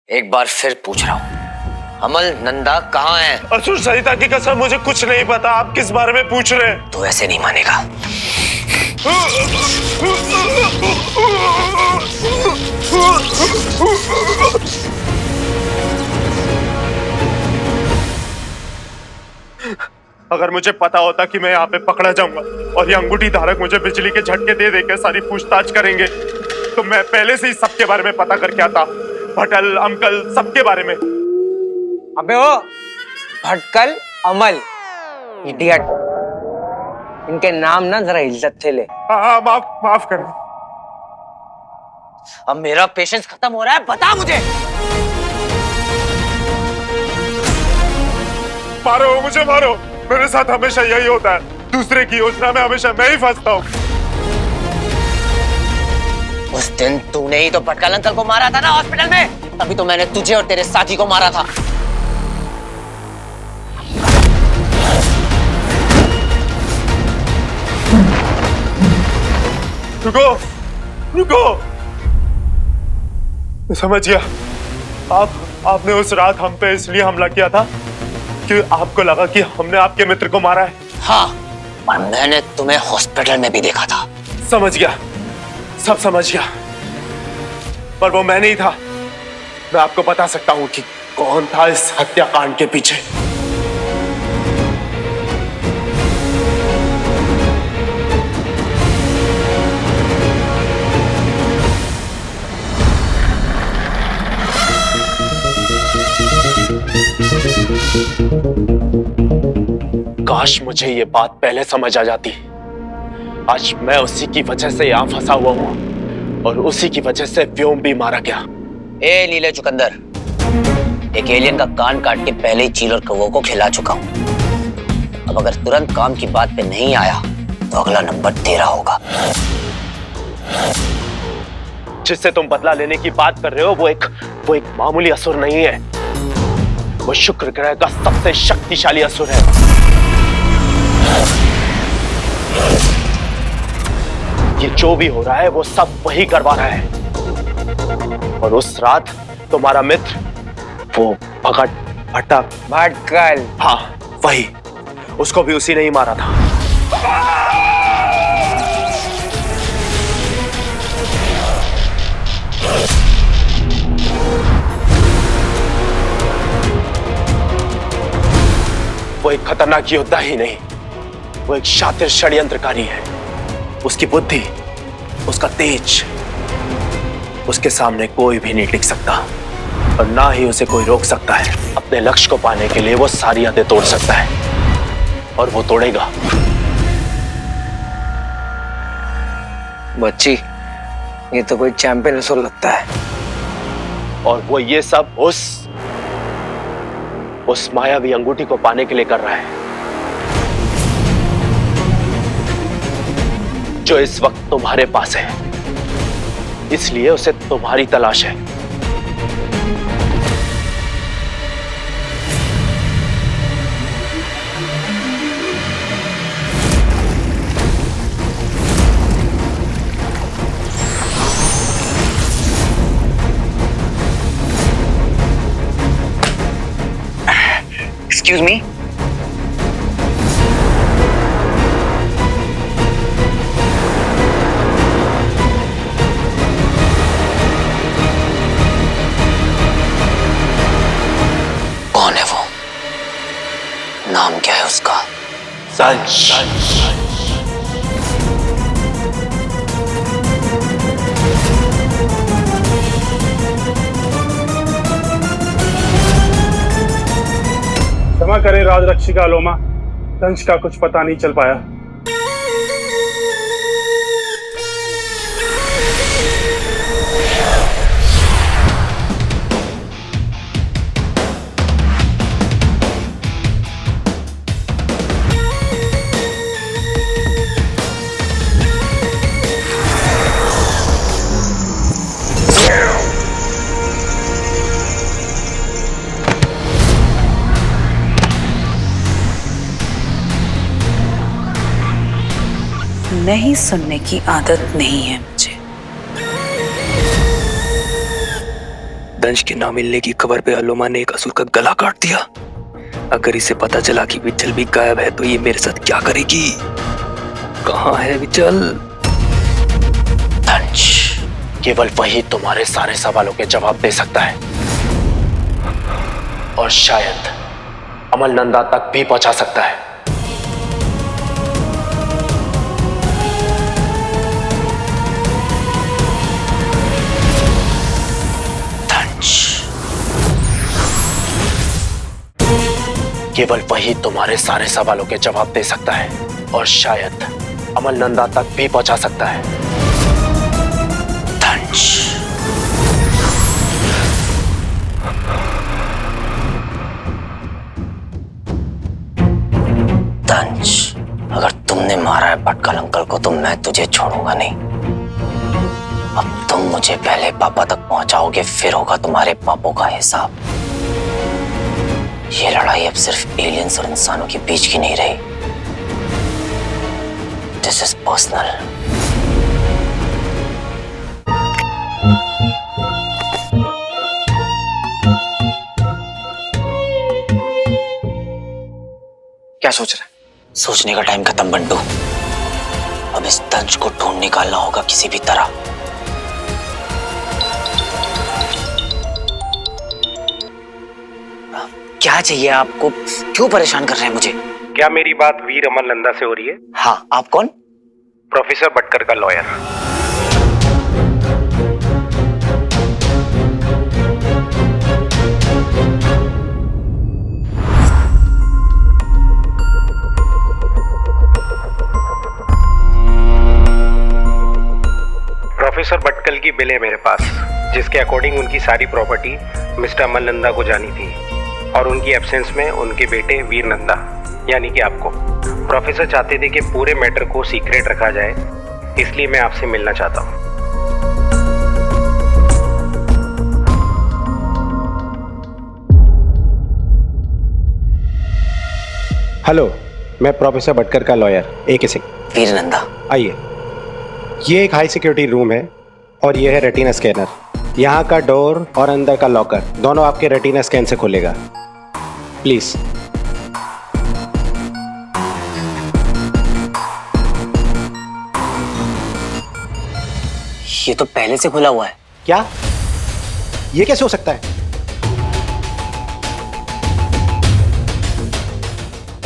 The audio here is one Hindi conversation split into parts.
एक बार फिर पूछ रहा हूँ, अमल नंदा कहाँ है? असुर सरिता की कसम मुझे कुछ नहीं पता। आप किस बारे में पूछ रहे हैं? तू ऐसे नहीं मानेगा। अगर मुझे पता होता कि मैं यहाँ पे पकड़ा जाऊंगा और ये अंगूठी धारक मुझे बिजली के झटके दे देकर सारी पूछताछ करेंगे, तो मैं पहले से ही सबके बारे में पता करके आता। भटल, अंकल, सबके बारे में। अबे ओ भटकल, अमल, इडियट, इनके नाम ना जरा इज्जत से ले। हाँ, माफ कर। अब मेरा पेशेंस खत्म हो रहा है, बता मुझे। मारो मुझे, मारो। मेरे साथ हमेशा यही होता है। दूसरे की योजना में हमेशा मैं ही फंसता हूँ। उस दिन तूने ही तो भटकल अंकल को मारा था ना हॉस्पिटल में। तभी तो मैंने तुझे और तेरे साथी को मारा था। रुको, रुको। मैं समझ गया। आपने उस रात हम पे इसलिए हमला किया था कि आपको लगा कि हमने आपके मित्र को मारा है। हाँ, और मैंने तुम्हें हॉस्पिटल में भी देखा था। समझ गया, सब समझ गया। पर वो मैं नहीं था। मैं आपको बता सकता हूँ कि कौन था इस हत्याकांड के पीछे। काश मुझे ये बात पहले समझ आ जाती। आज मैं उसी की वजह से यहाँ फंसा हुआ हूँ और उसी की वजह से व्योम भी मारा गया। ए नीले चुकंदर, एक एलियन का कान काट के पहले ही चील और कौवों को खिला चुका हूँ। अब अगर तुरंत काम की बात पे नहीं आया तो अगला नंबर तेरा होगा। जिससे तुम बदला लेने की बात कर रहे हो वो एक मामूली असुर नहीं है। वो शुक्र ग्रह का सबसे शक्तिशाली असुर है। ये जो भी हो रहा है वो सब वही करवा रहा है। और उस रात तुम्हारा मित्र वो भटकल, हाँ वही, उसको भी उसी ने ही मारा था। वो एक खतरनाक योद्धा ही नहीं, वो एक शातिर षड्यंत्रकारी है। उसकी बुद्धि, उसका तेज, उसके सामने कोई भी नहीं टिक सकता और ना ही उसे कोई रोक सकता है। अपने लक्ष्य को पाने के लिए वो सारी हदें तोड़ सकता है और वो तोड़ेगा। बच्ची, ये तो कोई चैंपियन असुर लगता है। और वो ये सब उस मायावी अंगूठी को पाने के लिए कर रहा है जो इस वक्त तुम्हारे पास है। इसलिए उसे तुम्हारी तलाश है। एक्सक्यूज मी, कौन है वो? नाम क्या है उसका? क्षमा करें राजरक्षिका अलोमा, दंश का कुछ पता नहीं चल पाया। नहीं सुनने की आदत नहीं है मुझे। दंश के ना मिलने की खबर पे अलोमा ने एक असुर का गला काट दिया। अगर इसे पता चला कि विचल भी गायब है तो ये मेरे साथ क्या करेगी? कहाँ है विचल? दंश, केवल वही तुम्हारे सारे सवालों के जवाब दे सकता है और शायद अमलनंदा तक भी पहुंचा सकता है। केवल वही तुम्हारे सारे सवालों के जवाब दे सकता है और शायद अमलनंदा तक भी पहुंचा सकता है। दंश, दंश, अगर तुमने मारा है भटकल अंकल को तो मैं तुझे छोड़ूंगा नहीं। अब तुम मुझे पहले पापा तक पहुंचाओगे, फिर होगा तुम्हारे पापों का हिसाब। ये लड़ाई अब सिर्फ एलियंस और इंसानों के बीच की नहीं रही। This is personal. क्या सोच रहा है? सोचने का टाइम खत्म बंटू। अब इस दंश को ढूंढ निकालना होगा किसी भी तरह। क्या चाहिए आपको? क्यों परेशान कर रहे हैं मुझे? क्या मेरी बात वीर अमलनंदा से हो रही है? हाँ, आप कौन? प्रोफेसर भटकर का लॉयर। प्रोफेसर भटकल की बिल है मेरे पास, जिसके अकॉर्डिंग उनकी सारी प्रॉपर्टी मिस्टर अमलनंदा को जानी थी और उनकी एब्सेंस में उनके बेटे वीर नंदा यानी कि आपको। प्रोफेसर चाहते थे कि पूरे मैटर को सीक्रेट रखा जाए, इसलिए मैं आपसे मिलना चाहता हूँ। हेलो, मैं प्रोफेसर भटकर का लॉयर AK सिंह। वीर नंदा, आइए। ये एक हाई सिक्योरिटी रूम है और ये है रेटिना स्कैनर। यहाँ का डोर और अंदर का लॉकर दोनों आपके रेटिना स्कैन से खुलेगा। प्लीज। ये तो पहले से खुला हुआ है। क्या? ये कैसे हो सकता है?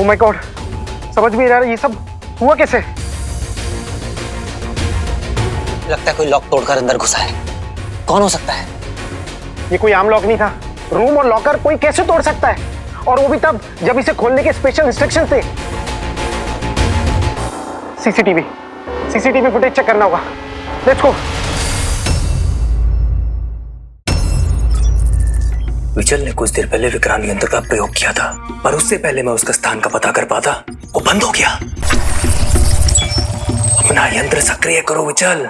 ओह माय गॉड, समझ में नहीं आ रहा ये सब हुआ कैसे? लगता है कोई लॉक तोड़कर अंदर घुसा है। कौन हो सकता है? ये कोई आम लॉक नहीं था। रूम और लॉकर कोई कैसे तोड़ सकता है, और वो भी तब जब इसे खोलने के स्पेशल इंस्ट्रक्शन थे। सीसीटीवी फुटेज चेक करना होगा। Let's go. विचल ने कुछ देर पहले विक्रांत यंत्र का प्रयोग किया था, पर उससे पहले मैं उसका स्थान का पता कर पाता वो बंद हो गया। अपना यंत्र सक्रिय करो विचल,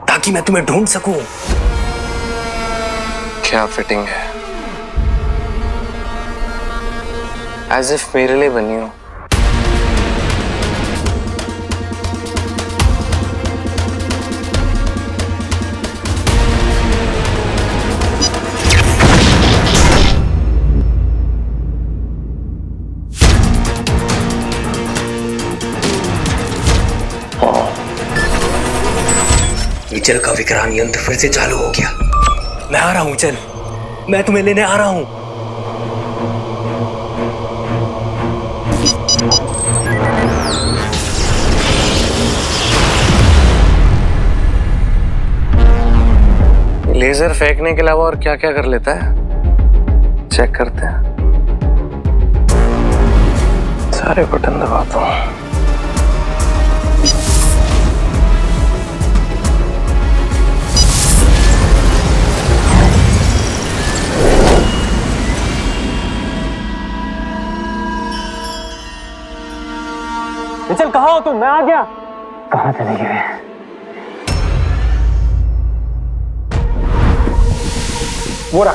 ताकि मैं तुम्हें ढूंढ सकूं। क्या फिटिंग है, एज इफ मेरे लिए बनी हो। विचल का विक्रांत यंत्र फिर से चालू हो गया। मैं आ रहा हूं विचल, मैं तुम्हें लेने आ रहा हूं। लेजर फेंकने के अलावा और क्या क्या कर लेता है, चेक करते हैं। सारे बटन दबाता हूं। विचल, कहाँ हो तुम? मैं आ गया। कहाँ चले गए? वो रहा।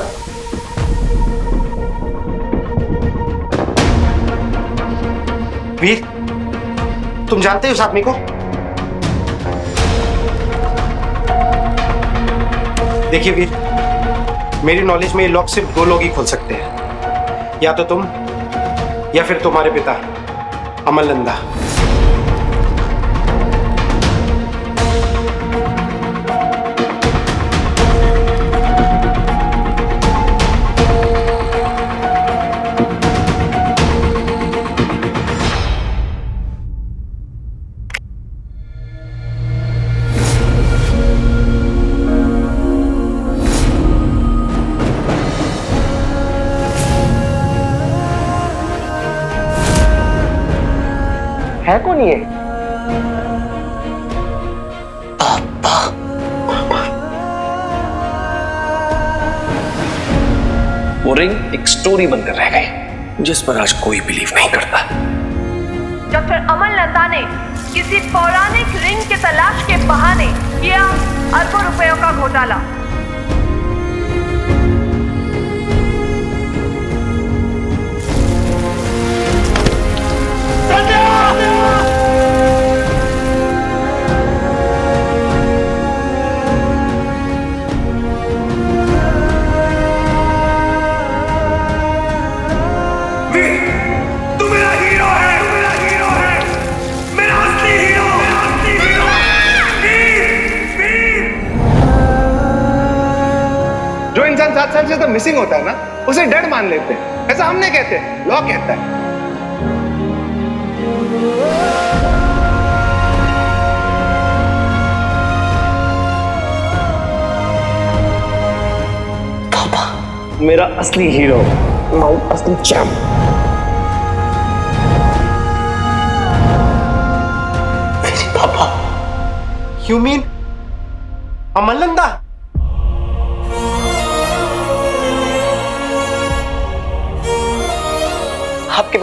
वीर, तुम जानते हो उस आदमी को? देखिए वीर, मेरी नॉलेज में ये लॉक सिर्फ 2 लोग ही खोल सकते हैं, या तो तुम या फिर तुम्हारे पिता अमल नंदा। है कौन ये? वो रिंग एक स्टोरी बनकर रह गई जिस पर आज कोई बिलीव नहीं करता। डॉक्टर अमल नंदा ने किसी पौराणिक रिंग के तलाश के बहाने किया अरबों रुपयों का घोटाला। जो इंसान 7 साल से तो मिसिंग होता है ना, उसे डेड मान लेते हैं। ऐसा हम नहीं कहते, लॉ कहता है। मेरा असली हीरो, असली चैम्प। पापा। You mean अमल नंदा? आपके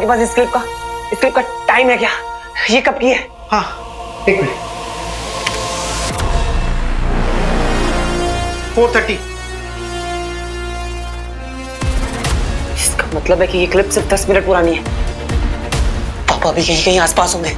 पास स्क्रिप्ट का टाइम है क्या? ये कब की है? हाँ, 1 मिनट। 4:30। इसका मतलब है कि ये क्लिप सिर्फ 10 मिनट पुरानी है। पापा भी कहीं आसपास होंगे।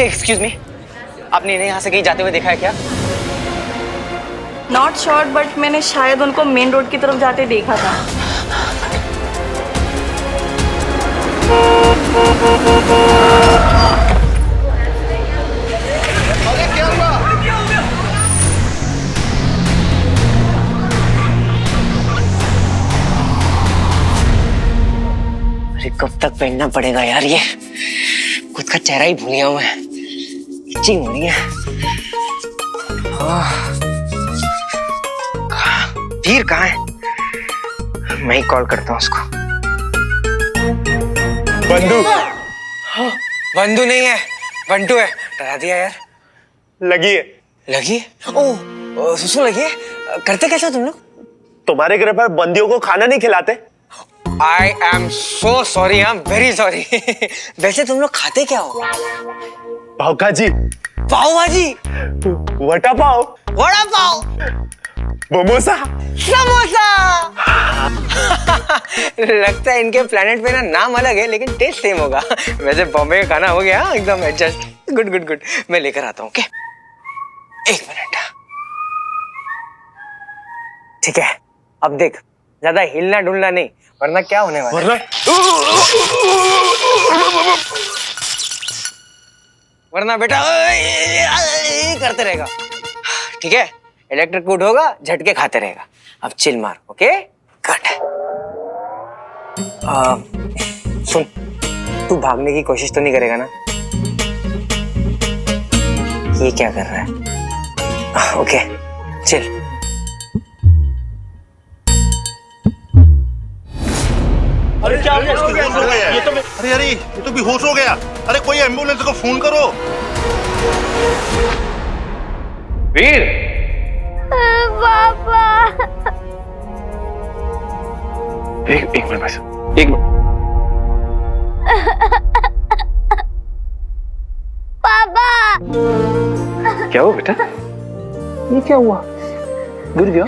एक्सक्यूज मी, आपने इन्हें यहाँ से कहीं जाते हुए देखा है क्या? नॉट श्योर, बट मैंने शायद उनको मेन रोड की तरफ जाते देखा था। अरे कब तक पहनना पड़ेगा यार ये? खुद का चेहरा ही भूल गया हूं मैं। इचिंग हो रही है। वीर कहाँ है? मैं ही कॉल करता हूँ उसको। बंदूक। बंदू नहीं है, बंटू है। डरा दिया यार। लगी है। लगी है? ओह सुसु लगी है। करते कैसे हो तुम लोग? तुम्हारे घर पर बंदियों को खाना नहीं खिलाते? I am so sorry, I'm very sorry। वैसे तुम लोग खाते क्या हो? पाव भाजी। पाव भाजी? वड़ा पाव। वड़ा पाव? मोमोसा। समोसा। लगता है इनके प्लेनेट पे ना नाम अलग है लेकिन टेस्ट सेम होगा। वैसे बॉम्बे का खाना हो गया एकदम एडजस्ट। गुड गुड गुड, मैं लेकर आता हूँ। ओके, एक मिनट। ठीक है, अब देख, ज्यादा हिलना डुलना नहीं, वरना क्या होने वाला है? वरना बेटा करते रहेगा। ठीक है, इलेक्ट्रिक कूट होगा, झटके खाते रहेगा। अब चिल मार। Okay, cut. सुन, तू भागने की कोशिश तो नहीं करेगा ना? ये क्या कर रहा है? Okay, chill. अरे क्या हो गया? अरे ये तो बेहोश हो गया। अरे कोई एम्बुलेंस को फोन करो। वीर, पापा। एक मिनट बस, एक मिनट। पापा। क्या हुआ बेटा? ये क्या हुआ? गिर गया?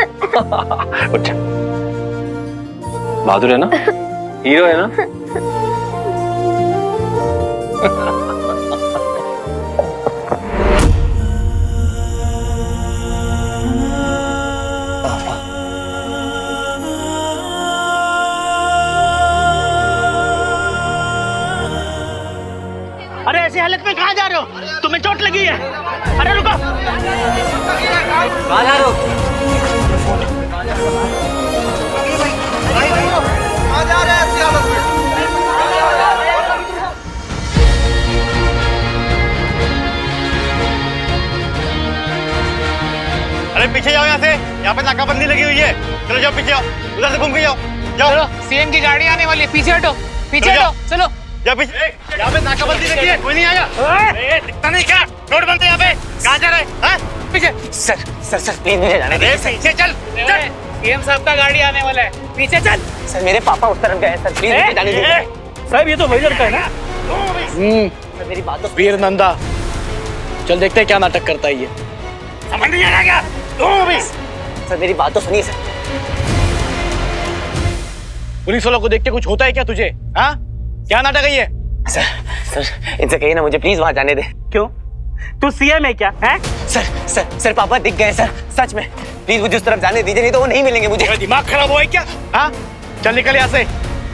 उठ जा। बहादुर है ना? हीरो है ना? अरे ऐसी हालत में कहाँ जा रहे हो? तुम्हें चोट लगी है? अरे रुको। कहाँ जा रहे हो? कहाँ जा रहे हैं ऐसी हालत में? अरे पीछे जाओ यहाँ से, यहाँ पे नाकाबंदी लगी हुई है। चलो जाओ पीछे, जाओ उधर से घूम के जाओ। जाओ, सीएम की गाड़ी आने वाली है, पीछे हटो, पीछे हटो, चलो। जाओ पीछे। यहाँ पे नाकाबंदी लगी है, कोई नहीं आया। दिखता नहीं क्या? रोड बंद है यहाँ पे। कहाँ जा रहे हैं? पीछे। सर सर सर प्लीज मुझे जाने दीजिए। पीछे चल। सीएम साहब का गाड़ी आने वाला है, पीछे चल। सर मेरे पापा उस तरफ गए, सर प्लीज मुझे जाने दीजिए। साहब ये तो वही लड़का है ना? सर मेरी बात तो वीर नंदा, चल देखते हैं क्या नाटक करता है ये। समझ नहीं आ रहा क्या? सर मेरी बात तो सुनिए सर। पुलिस वालों को देख के कुछ होता है क्या तुझे? हाँ, क्या नाटक है ये? सर इनसे कहिए ना मुझे प्लीज वहां जाने दे। क्यों? तू सीएम है क्या? है? सर पापा दिख गए सर, सच में। प्लीज मुझे उस तरफ जाने दीजिए, नहीं तो वो नहीं मिलेंगे मुझे। दिमाग खराब हुआ है क्या? हाँ, चल निकल यहाँ से।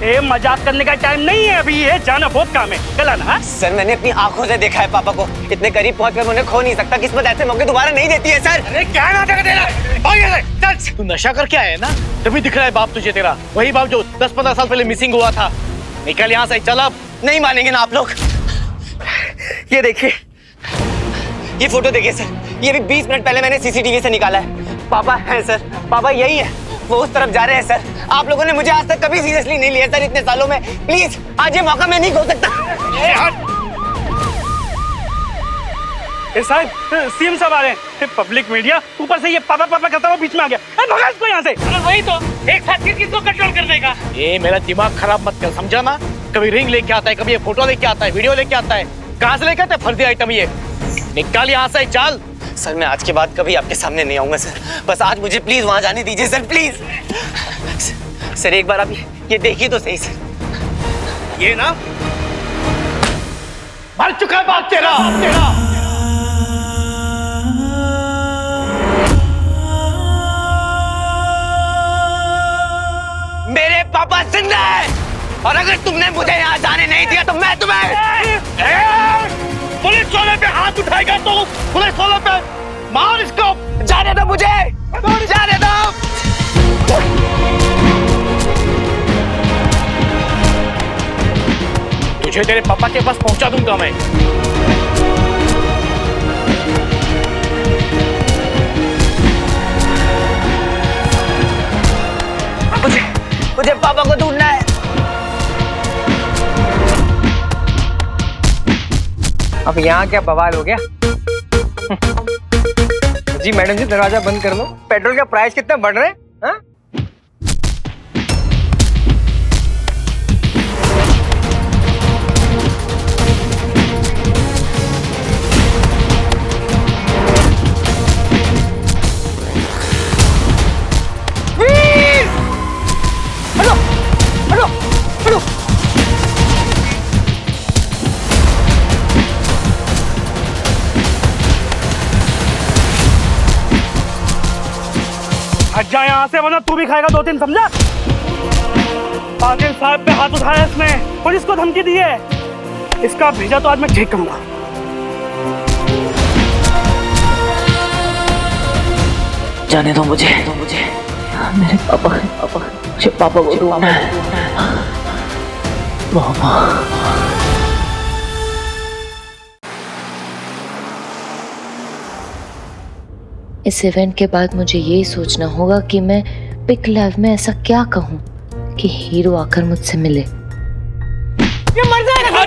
ए, मजाक करने का टाइम नहीं है अभी, ये जाना बहुत काम है। चल आना। हाँ? सर मैंने अपनी आंखों से देखा है पापा को, इतने करीब पहुंचकर उन्हें खो नहीं सकता। किस्मत ऐसे मौके दोबारा नहीं देती है सर। अरे क्या नाटक दे रहा है? चल, तू नशा करके आया है ना, तभी दिख रहा है बाप तुझे तेरा। वही बाप जो 10-15 साल पहले मिसिंग हुआ था। निकल यहाँ से, चल अब। नहीं मानेंगे ना आप लोग। ये देखिए, ये फोटो देखिए सर, ये भी 20 मिनट पहले मैंने सीसीटीवी से निकाला है। पापा है सर, पापा यही है, वो उस तरफ जा रहे हैं सर। आप लोगों ने मुझे आज तक कभी सीरियसली नहीं लिया सर इतने सालों में। प्लीज आज ये मौका मैं नहीं खो सकता। साहब, सीएम साहब आ रहे हैं। पब्लिक मीडिया, ऊपर से ये पापा पापा करता हुआ बीच में आ गया। भगा इसको यहाँ से। वही तो, एक साथ किसको कंट्रोल करने का? ये मेरा दिमाग खराब मत कर, समझा ना? कभी रिंग लेके आता है, कभी ये फोटो लेके आता है, वीडियो लेके आता है। कहाँ से लेके आता है फर्जी आइटम ये? निकाल यहाँ से, चल। सर मैं आज के बाद कभी आपके सामने नहीं आऊंगा सर, बस आज मुझे प्लीज वहां जाने दीजिए सर, प्लीज। सर एक बार आप ये देखिए तो सही सर। ये ना मर चुका है बाप तेरा। मेरे पापा जिंदा है, और अगर तुमने मुझे यहाँ जाने नहीं दिया तो मैं तुम्हें पुलिस वाले पे हाथ उठाएगा तो पुलिस वाले पे मार इसको। जाने दो मुझे, जाने दो। तुझे तेरे पापा के पास पहुंचा दूंगा मैं। मुझे पापा को ढूंढना है। अब यहाँ क्या बवाल हो गया? जी मैडम जी, दरवाजा बंद कर लो। पेट्रोल का प्राइस कितना बढ़ रहा है? हाँ? हट जा यहाँ से वरना तू भी खाएगा 2-3, समझा? पाटिल साहब पे हाथ उठाया इसने, पुलिस को धमकी दी है। इसका भेजा तो आज मैं ठीक करूंगा। जाने दो मुझे, मेरे पापा मुझे पापा को ढूंढना है। पापा। इस इवेंट के बाद मुझे ये सोचना होगा कि मैं पिक लाइव में ऐसा क्या कहूँ कि हीरो आकर मुझसे मिले। ये मर जाएगा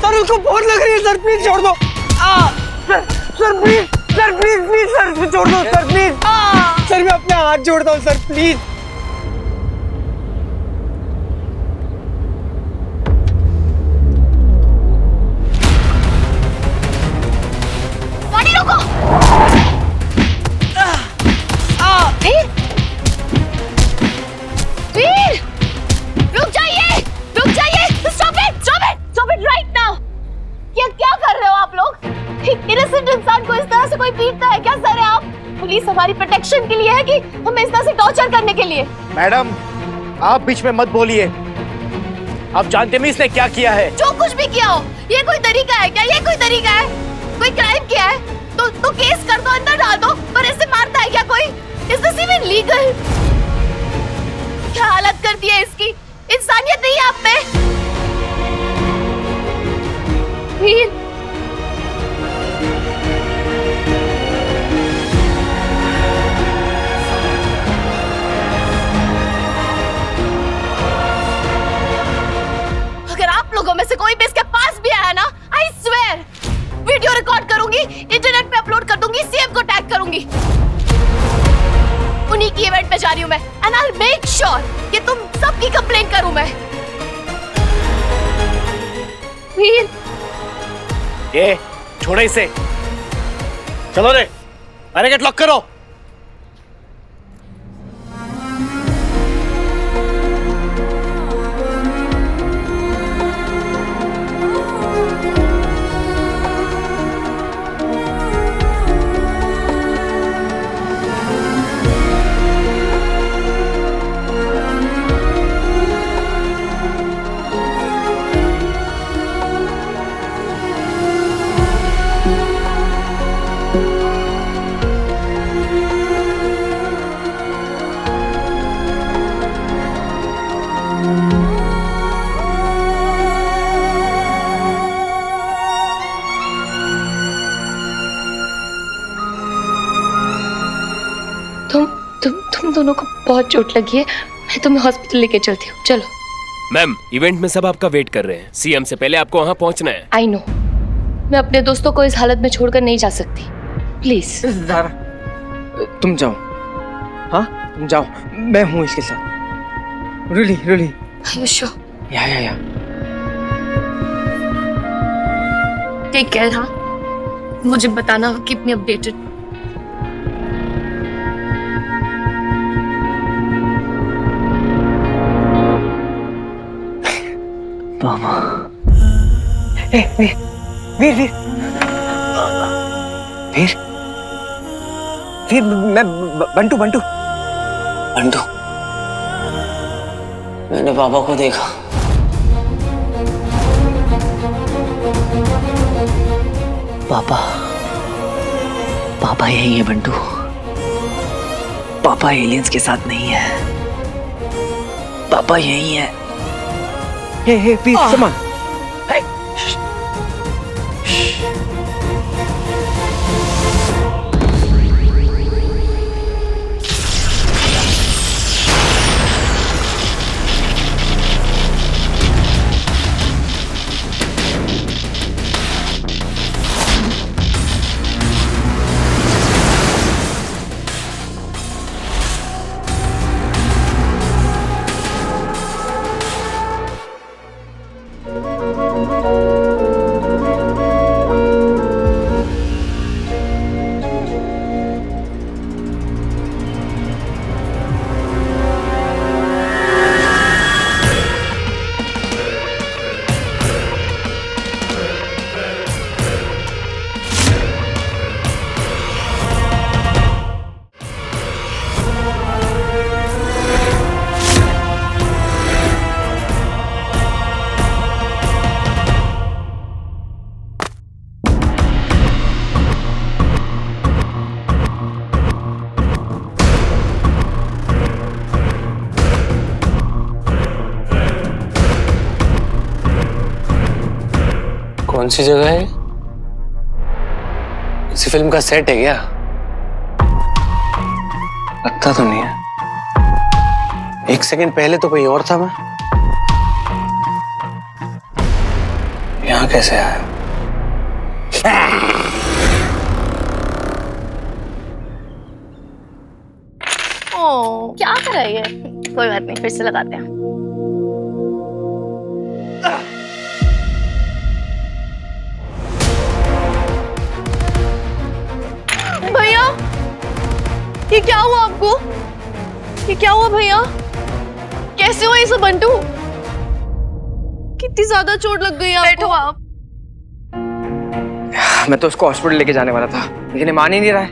सर, उसको बहुत लग रही है सर, प्लीज छोड़ दो। सर प्लीज सर छोड़ दो सर, प्लीज सर, मैं अपने हाथ जोड़ता हूँ सर, प्लीज। गाड़ी रोको। वीर रुक जाइए, स्टॉप इट राइट नाउ। क्या कर रहे हो आप लोग? इनोसेंट इंसान को इस तरह से कोई पीटता है क्या? सर आप पुलिस हमारी प्रोटेक्शन के लिए है कि हमें इस तरह से टॉर्चर करने के लिए? मैडम, आप बीच में मत बोलिए। आप जानते हैं इसने क्या किया है? जो कुछ भी किया हो, ये कोई तरीका है क्या? ये कोई तरीका है? कोई क्राइम किया है तो केस कर दो, अंदर डाल दो, पर ऐसे मारता है क्या कोई? Is this even legal? क्या हालत कर दी है इसकी? इंसानियत नहीं है आप में। वीर अगर आप लोगों में से कोई भी इसके पास भी आया ना, आई स्वेयर वीडियो रिकॉर्ड करूंगी, इंटरनेट पे अपलोड कर दूंगी, सीएम को टैग करूंगी। उन्हीं की इवेंट पे जा रही हूं मैं, and I will make sure कि तुम सबकी कंप्लेंट करूं मैं। वीर ये छोड़ो इसे, चलो रे, अरे गेट लॉक करो। तुम दोनों को बहुत चोट लगी है, मैं तुम्हें हॉस्पिटल लेके चलती हूँ, चलो। मैम, इवेंट में सब आपका वेट कर रहे हैं। सीएम से पहले आपको वहाँ पहुँचना है। आई नो, मैं अपने दोस्तों को इस हालत में छोड़कर नहीं जा सकती, प्लीज। तुम जाओ, हाँ तुम जाओ, मैं हूँ इसके साथ। रियली या टेक केयर। हाँ, मुझे बताना, कीप मी अपडेटेड। पापा। वीर मैं बंटू मैंने पापा को देखा। पापा यही है बंटू। पापा एलियंस के साथ नहीं है, पापा यही है। हे प्लीज सामान। कौन सी जगह है? किसी फिल्म का सेट है क्या? लगता तो नहीं है। एक सेकंड पहले तो कोई और था मैं। यहाँ कैसे आया? ओ, क्या कर रहा है ये? कोई बात नहीं, फिर से लगाते हैं। भैया, ये क्या हुआ आपको? ये क्या हुआ भैया? कैसे हुआ ये सब बंटू? कितनी ज्यादा चोट लग गई आपको? बैठो आप। मैं तो उसको हॉस्पिटल लेके जाने वाला था, लेकिन ये मान ही नहीं रहा है।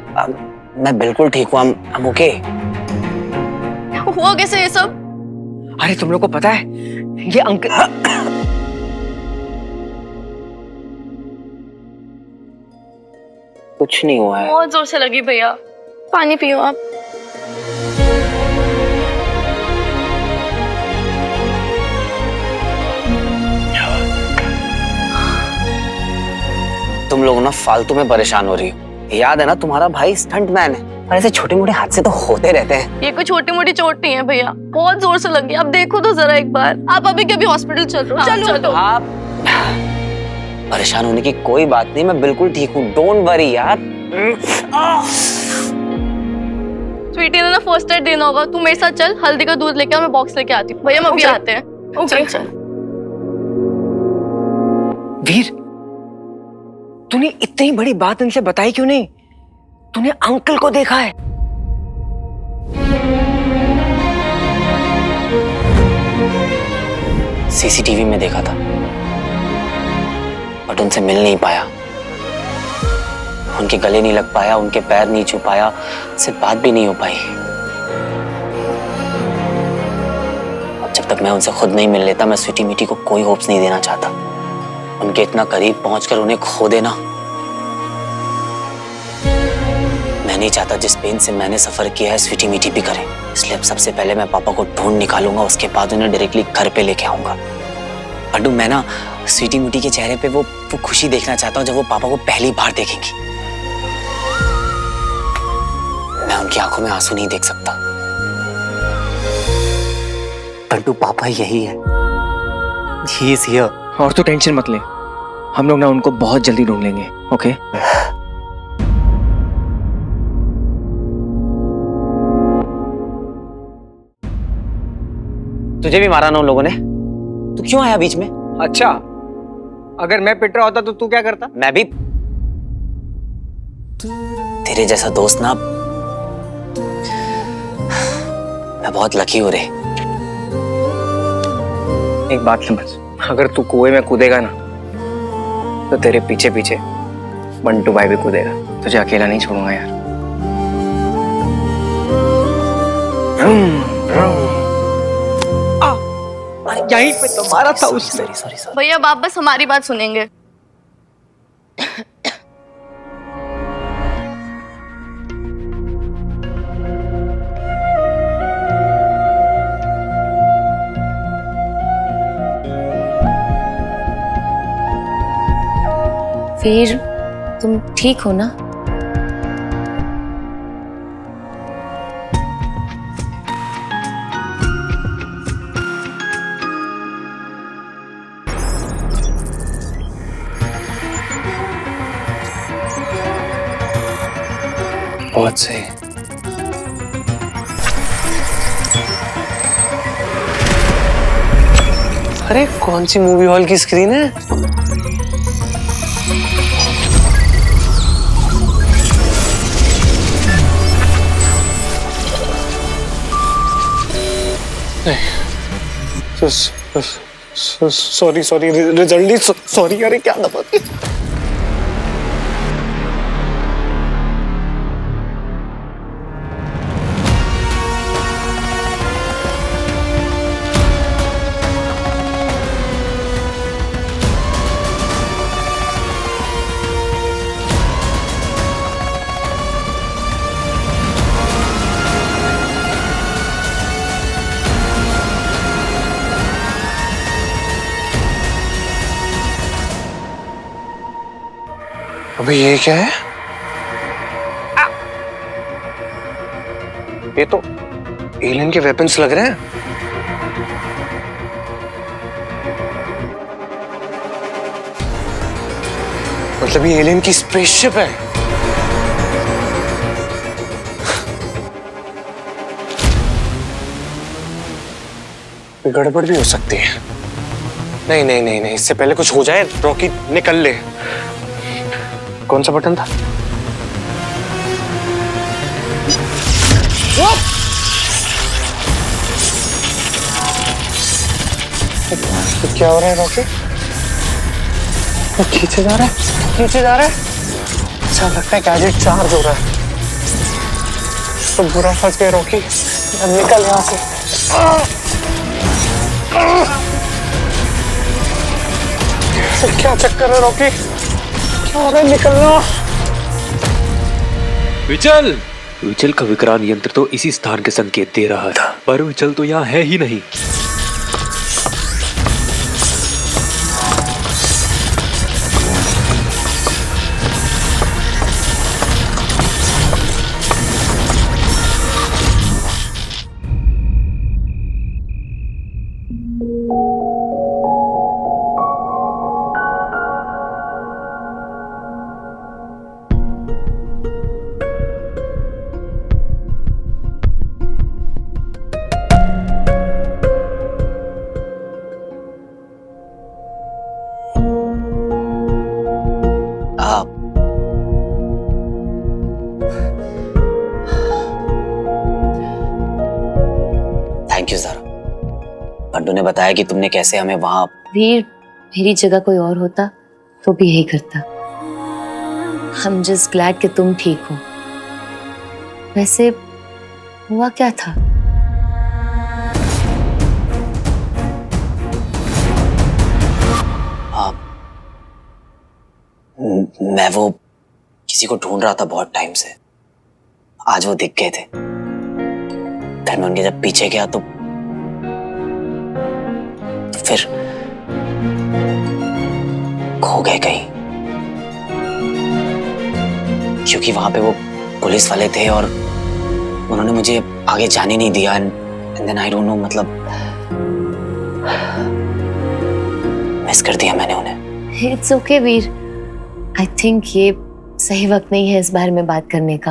मैं बिल्कुल ठीक हूँ, I'm okay। हुआ कैसे ये सब? अरे तुम लोग को पता है ये अंकल कुछ नहीं हुआ है। बहुत जोर से लगी भैया, पानी पियो आप। तुम लोग ना फालतू में परेशान हो रही हो। याद है ना, तुम्हारा भाई स्टंटमैन है और ऐसे छोटे मोटे हादसे तो होते रहते हैं। ये कोई छोटी मोटी चोट नहीं है भैया, बहुत जोर से लगी। आप देखो तो जरा एक बार। आप अभी कभी हॉस्पिटल चल रहे हो? चलो। आप परेशान होने की कोई बात नहीं, मैं बिल्कुल ठीक हूँ। डोंट वरी यार। स्वीटी ने ना फर्स्ट एड देना होगा, तू मेरे साथ चल। हल्दी का दूध लेके आ, मैं बॉक्स लेके आती हूँ। भैया हम अभी आते हैं। ओके चल। वीर, तूने इतनी बड़ी बात इनसे बताई क्यों नहीं? तूने अंकल को देखा है? सीसीटीवी में देखा था, बट उनसे मिल नहीं पाया, उनके गले नहीं लग पाया, उनके पैर नहीं छू पाया, सिर्फ बात भी नहीं हो पाई। अब जब तक मैं उनसे खुद नहीं मिल लेता, मैं स्वीटी मीटी को कोई होप्स नहीं देना चाहता। उनके इतना करीब पहुंचकर उन्हें खो देना, मैं नहीं चाहता। जिस पेन से मैंने सफर किया है, स्वीटी मीठी भी करे। इसलिए अब सबसे पहले मैं पापा को ढूंढ निकालूंगा, उसके बाद उन्हें डायरेक्टली घर पे लेके आऊंगा। अड्डू, मैं ना स्वीटी मीठी के चेहरे पे वो खुशी देखना चाहता हूँ जब वो पापा को पहली बार देखेंगी। मैं उनकी आंखों में आंसू नहीं देख सकता। बंटू, पापा यही है। He is here। और तो टेंशन मत ले, हम लोग ना उनको बहुत जल्दी ढूंढ लेंगे। ओके? तुझे भी मारा ना उन लोगों ने? तू क्यों आया बीच में? अच्छा, अगर मैं पिट रहा होता तो तू क्या करता? मैं भी तेरे जैसा दोस्त ना, मैं बहुत लकी हूं रे। एक बात समझ, अगर तू कुएं में कूदेगा ना तो तेरे पीछे पीछे बंटू भाई भी कूदेगा। तुझे अकेला नहीं छोड़ूंगा यार। यहीं पे तो मारा था उसने। सॉरी। भैया आप बस हमारी बात सुनेंगे। फिर तुम ठीक हो ना? बहुत सही। अरे कौन सी मूवी हॉल की स्क्रीन है? Sorry result sorry. अरे क्या दबा अबे ये क्या है? ये तो एलियन के वेपन्स लग रहे हैं। मतलब ये एलियन की स्पेसशिप है। गड़बड़ भी हो सकती है। नहीं नहीं नहीं नहीं, इससे पहले कुछ हो जाए रॉकी निकल ले। कौन सा बटन था? तो क्या हो रहा है रॉकी? वो खींचे जा रहा है, खींचे जा रहा है। अच्छा लगता है गैजेट चार्ज हो रहा है। तो बुरा फंस गए रॉकी, अब निकल यहाँ से। क्या चक्कर है रॉकी? क्या हो रहा है? निकलना। विचल विचल का विकराल यंत्र तो इसी स्थान के संकेत दे रहा था, पर विचल तो यहाँ है ही नहीं। Thank you Zaara. बंटू ने बताया कि तुमने कैसे हमें वहां। वीर, मेरी जगह कोई और होता तो भी यही करता। I'm just glad कि तुम ठीक हो। वैसे हुआ क्या था? मैं वो किसी को ढूंढ रहा था बहुत टाइम से। आज वो दिख गए थे। फिर मैं उनके जब पीछे गया तो फिर खो गए कहीं, क्योंकि वहां पे वो पुलिस वाले थे और उन्होंने मुझे आगे जाने नहीं दिया। And then I don't know, मतलब मिस कर दिया मैंने उन्हें। It's okay Veer, I think ये सही वक्त नहीं है इस बारे में बात करने का।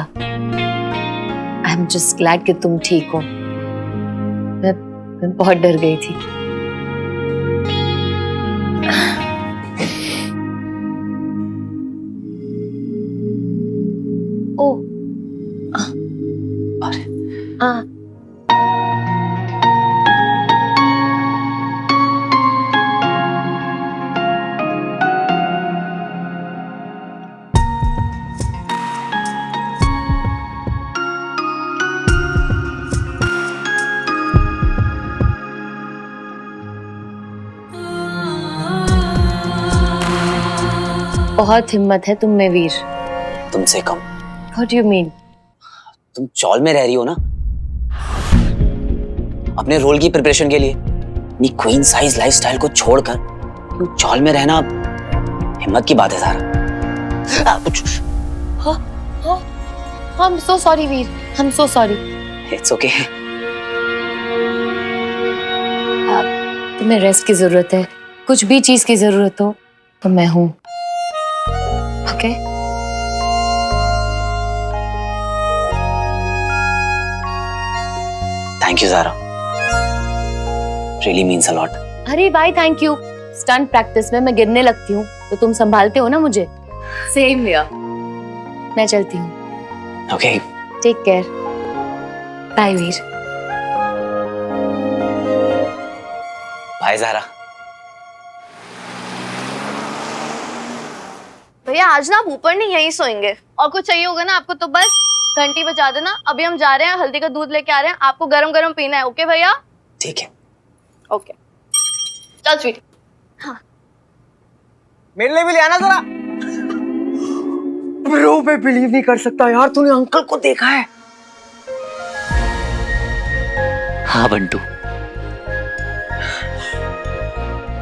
आई एम जस्ट ग्लैड कि तुम ठीक हो। मैं बहुत डर गई थी। ओ अरे बहुत हिम्मत है तुम में वीर। तुमसे कम। What do you mean? तुम चौल में रह रही हो ना, अपने रोल की प्रिपरेशन के लिए। अपनी क्वीन साइज लाइफस्टाइल को छोड़कर तुम चौल में रहना हिम्मत की बात है सारा। I'm so sorry Veer, I'm so sorry। It's okay। तुम्हें रेस्ट की जरूरत है, कुछ भी चीज की जरूरत हो तो मैं हूं। Okay? Thank you Zara, really means a lot. अरे भाई थैंक यू। स्टंट प्रैक्टिस में मैं गिरने लगती हूँ तो तुम संभालते हो ना मुझे। Same here. मैं चलती हूँ। Okay, take care. Bye Veer. Bye Zara. भैया आज ना आप ऊपर नहीं यहीं सोएंगे, और कुछ चाहिए होगा ना आपको तो बस घंटी बजा देना। अभी हम जा रहे हैं, हल्दी का दूध लेके आ रहे हैं, आपको गरम गरम पीना है। ओके भैया? ठीक है। ओके चल स्वीट। हाँ मेरे लिए भी ले आना जरा। ब्रो मैं बिलीव नहीं कर सकता यार, तूने अंकल को देखा है? हाँ बंटू।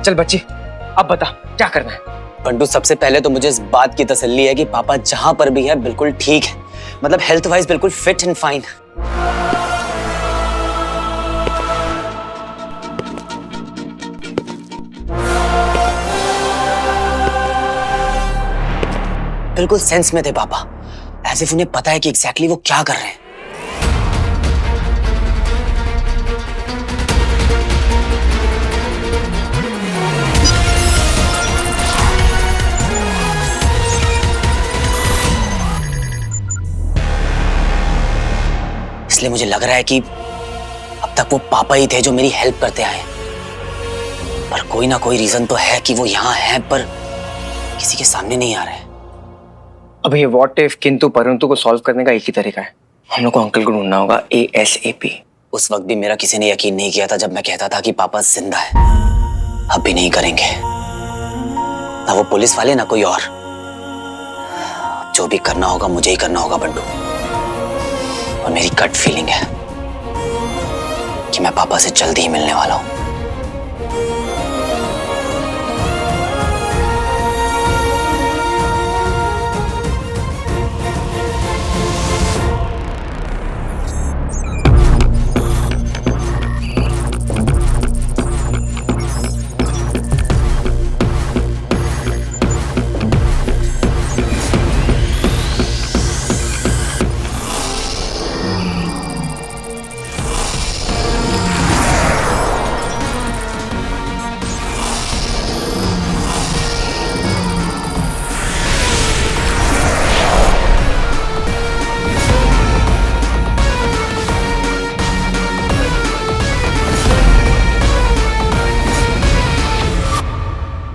चल बच्ची अब बता क्या करना है। बंटू, सबसे पहले तो मुझे इस बात की तसल्ली है कि पापा जहां पर भी है बिल्कुल ठीक है, मतलब हेल्थ वाइज बिल्कुल फिट एंड फाइन। बिल्कुल सेंस में थे पापा, ऐसे उन्हें पता है कि एग्जैक्टली वो क्या कर रहे हैं। इसलिए मुझे लग रहा है कि अब तक वो पापा ही थे जो मेरी हेल्प करते आए, पर कोई ना कोई रीजन तो है कि वो यहाँ हैं पर किसी के सामने नहीं आ रहे। अब ये व्हाट इफ किंतु परंतु को सॉल्व करने का एक ही तरीका है, हम लोग को अंकल को ढूंढना होगा ASAP। उस वक्त भी मेरा किसी ने यकीन नहीं किया था जब मैं कहता था कि पापा जिंदा है। अब भी नहीं करेंगे, ना वो पुलिस वाले ना कोई और। जो भी करना होगा मुझे ही करना होगा बंटू, और मेरी गट फीलिंग है कि मैं पापा से जल्दी ही मिलने वाला हूं।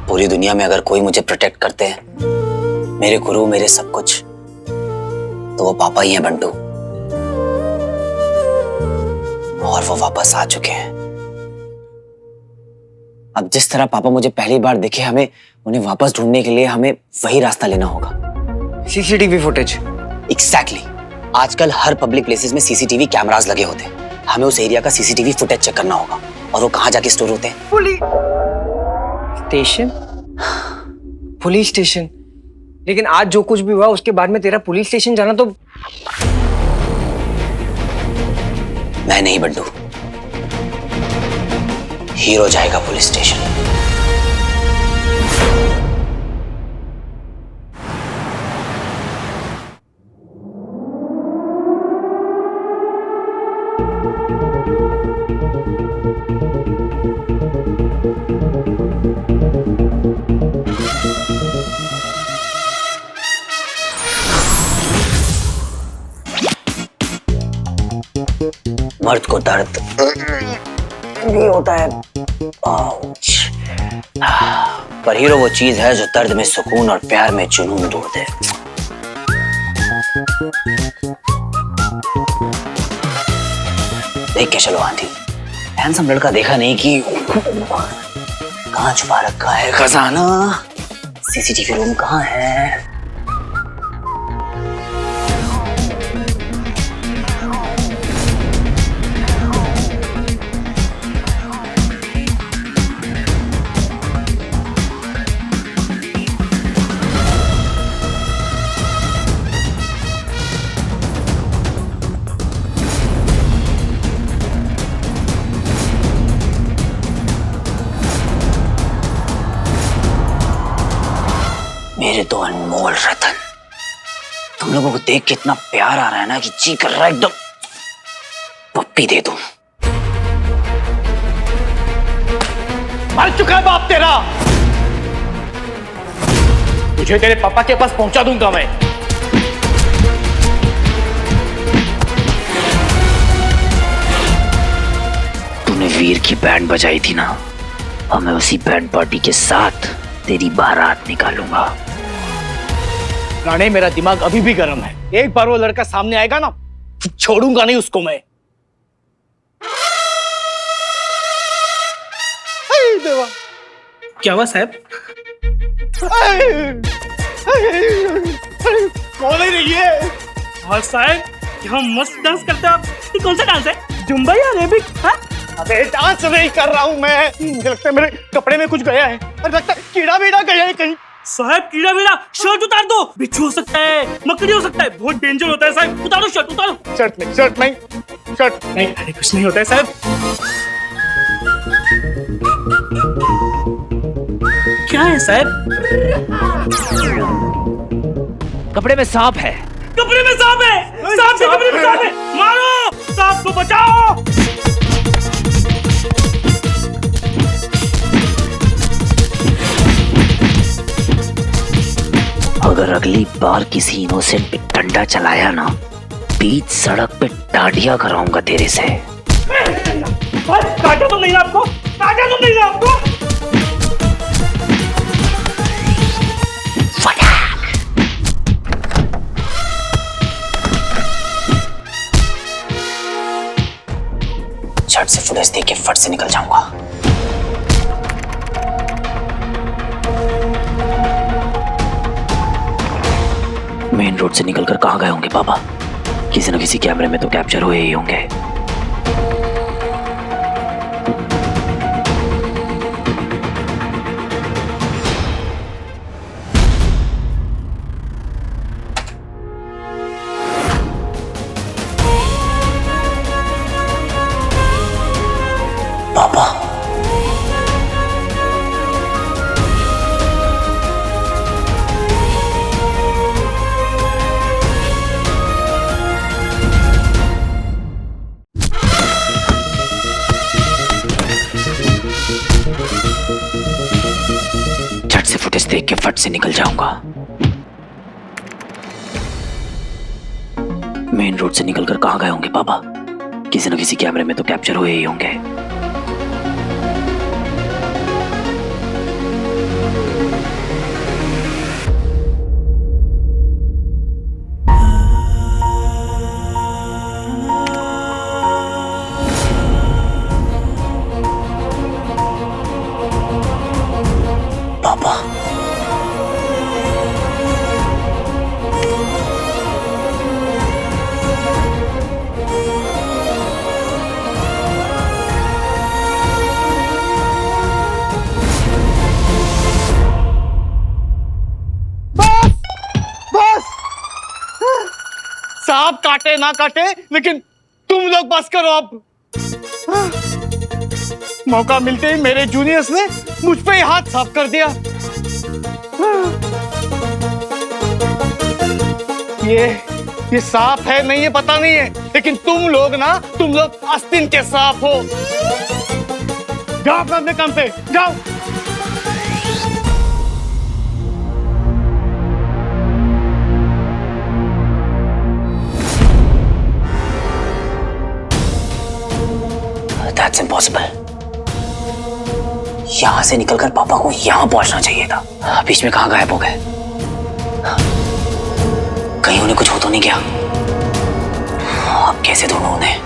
पूरी दुनिया में अगर कोई मुझे प्रोटेक्ट करते हैं, मेरे गुरु, मेरे सब कुछ, तो वो पापा ही हैं बंटू। और वो वापस आ चुके हैं। अब जिस तरह पापा मुझे पहली बार दिखे, हमें उन्हें वापस ढूंढने के लिए हमें वही रास्ता लेना होगा। CCTV footage. एग्जैक्टली। आजकल हर पब्लिक प्लेसेस में CCTV कैमरास लगे होते हैं। हमें उस एरिया का CCTV फुटेज चेक करना होगा। और वो कहाँ जाके स्टोर होते हैं? Police station. लेकिन आज जो कुछ भी हुआ उसके बाद में तेरा पुलिस स्टेशन जाना तो... मैं नहीं बंटू, हीरो जाएगा पुलिस स्टेशन। मर्द को दर्द नहीं होता है, पर हीरो वो चीज है जो दर्द में सुकून और प्यार में जुनून ढूंढ दे। देख के चलो आंटी, हैंडसम लड़का देखा नहीं कि कहाँ छुपा रखा है खजाना? CCTV रूम कहाँ है? मेरे तो अनमोल रतन, तुम लोगों को देख के इतना प्यार आ रहा है ना कि जी कर रहा है एकदम पप्पी दे दूं। मर चुका है बाप तेरा, तुझे तेरे पापा के पास पहुंचा दूंगा मैं। तूने वीर की बैंड बजाई थी ना, और मैं उसी बैंड पार्टी के साथ तेरी बारात निकालूंगा। राणे, मेरा दिमाग अभी भी गर्म है। एक बार वो लड़का सामने आएगा ना, छोड़ूंगा नहीं उसको मैं। देवा, क्या हुआ साहब? कौन है ये? और साहब, यहाँ मस्त डांस करते हो आप। ये कौन सा डांस है? जुम्बा या अरेबिक? हाँ? अबे डांस नहीं कर रहा हूँ मैं, मुझे लगता है मेरे कपड़े में कुछ गया है। अरे लगता है कीड़ा वीड़ा गया है कहीं। साहब कीड़ा वीड़ा, शर्ट उतार दो। बिच्छू हो सकता है, मकड़ी हो सकता है, बहुत डेंजर होता है साहब। उतारो शर्ट, उतारो। शर्ट नहीं, शर्ट नहीं, शर्ट नहीं। अरे कुछ नहीं होता है साहब। क्या है साहब? कपड़े में सांप है। कपड़े में सांप है, सांप के कपड़े में सांप है। मारो, सांप को बचाओ। अगर अगली बार किसी इनोसेंट पे डंडा चलाया ना, बीच सड़क पे डांडिया कराऊंगा तेरे से। काटा तो नहीं ना आपको? काटा तो नहीं ना आपको? झट से फुटेज देख के फट से निकल जाऊंगा। मेन रोड से निकलकर कहां गए होंगे पापा? किसी न किसी कैमरे में तो कैप्चर हुए ही होंगे। पापा झट से फुटेज देख के फट से निकल जाऊंगा। मेन रोड से निकलकर कहां गए होंगे पापा? किसी न किसी कैमरे में तो कैप्चर हुए ही होंगे। पापा सांप काटे ना काटे, लेकिन तुम लोग बस करो अब। मौका मिलते ही मेरे जूनियर्स ने मुझ पे ही हाथ साफ कर दिया। ये सांप है नहीं, ये पता नहीं है, लेकिन तुम लोग आस्तीन के सांप हो। जाओ अपने काम पे जाओ। That's impossible. यहां से निकलकर पापा को यहां पहुंचना चाहिए था। बीच में कहां गायब हो गए? कहीं उन्हें कुछ हो तो नहीं गया? अब कैसे ढूंढूं उन्हें?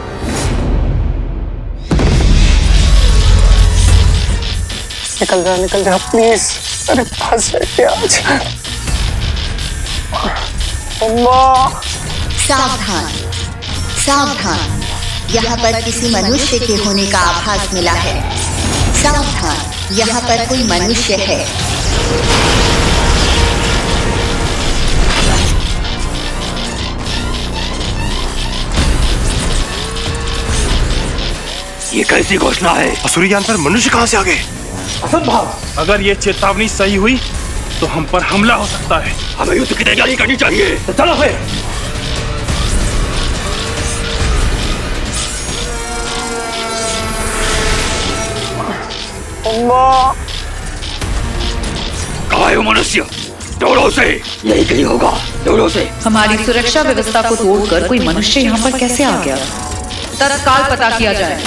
निकल जा प्लीज। अरे फंस गए आज। अम्मा। सावधान, सावधान, यहाँ पर किसी मनुष्य के होने का आभास मिला है। सावधान, यहाँ पर कोई मनुष्य है। ये कैसी घोषणा है? असुरी ज्ञान पर मनुष्य कहां से आ गए? असद भाव, अगर ये चेतावनी सही हुई तो हम पर हमला हो सकता है। हमें युद्ध की तैयारी करनी चाहिए। तो चलो फिर। कहाँ है वो मनुष्य? दौड़ो से, यही कहीं होगा। दौड़ो से। हमारी सुरक्षा व्यवस्था को तोड़कर कोई मनुष्य यहाँ पर कैसे आ गया? तत्काल पता किया जाए।